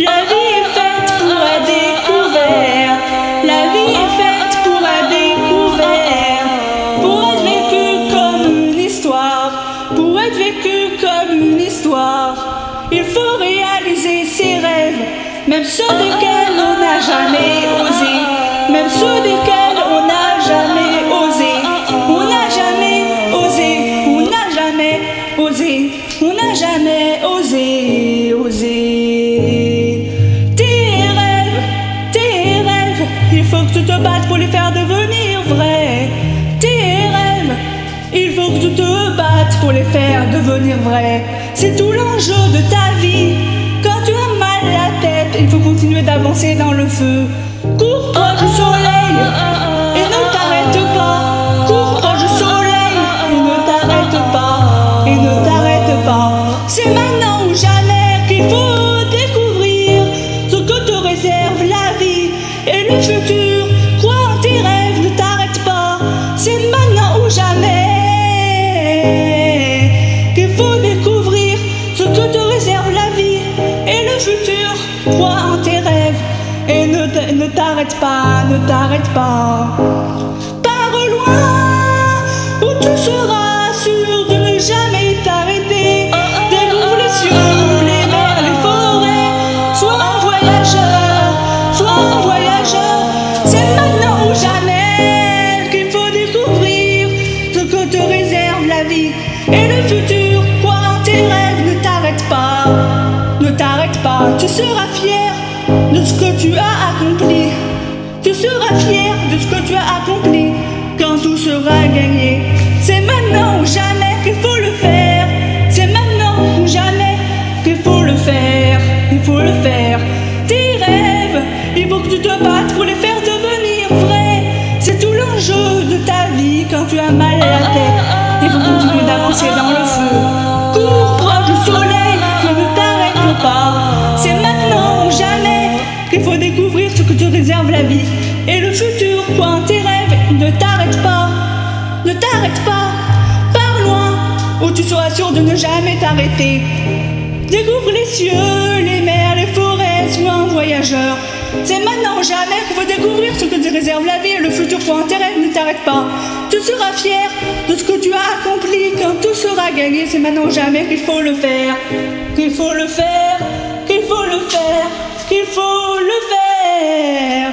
La vie est faite pour être découverte. La vie est faite pour être découverte. Pour être vécue comme une histoire. Pour être vécue comme une histoire. Il faut réaliser ses rêves, même ceux desquels on n'a jamais osé. Même ceux desquels on n'a jamais osé. On n'a jamais osé. On n'a jamais osé. On n'a jamais osé. Tes rêves, il faut que tu te battes pour les faire devenir vrais. Tes rêves, il faut que tu te battes pour les faire devenir vrais. C'est tout l'enjeu de ta vie. Quand tu as mal à la tête, il faut continuer d'avancer dans le feu. Cours proche du soleil et ne t'arrête pas. Cours proche du soleil et ne t'arrête pas. Et ne t'arrête pas. C'est maintenant ou jamais qu'il faut découvrir ce que te réserve la vie et le futur. Crois en tes rêves, ne t'arrête pas. C'est maintenant ou jamais qu'il faut découvrir ce que te réserve la vie et le futur. Crois en tes rêves et ne t'arrête pas, ne t'arrête pas. Pars loin où tu seras sûr de ne jamais t'arrêter. Découvre les cieux, les mers, les forêts. Sois un voyageur, sois un voyageur. C'est maintenant ou jamais qu'il faut découvrir ce que te réserve la vie et le futur. Crois en tes rêves, ne t'arrête pas, ne t'arrête pas. Tu seras fier de ce que tu as accompli. Tu seras fier de ce que tu as accompli quand tout sera gagné. C'est maintenant ou jamais qu'il faut le faire. C'est maintenant ou jamais qu'il faut le faire. Il faut le faire. Tes rêves, il faut que tu te battes pour les faire devenir vrais. C'est tout l'enjeu de ta vie quand tu as mal à la tête. Il faut continuer d'avancer dans le feu. Cours proche du soleil, ne t'arrête pas. C'est maintenant ou jamais qu'il faut découvrir ce que te réserve la vie et le futur. Crois en tes rêves, ne t'arrête pas, ne t'arrête pas. Pars loin où tu seras sûr de ne jamais t'arrêter. Découvre les cieux, les mers, les forêts, sois un voyageur. C'est maintenant ou jamais qu'il faut découvrir ce que te réserve la vie et le futur. Crois en tes rêves, ne t'arrête pas. Tu seras fier de ce que tu as accompli quand tout sera gagné. C'est maintenant ou jamais qu'il faut le faire, qu'il faut le faire, qu'il faut le faire, qu'il faut le faire.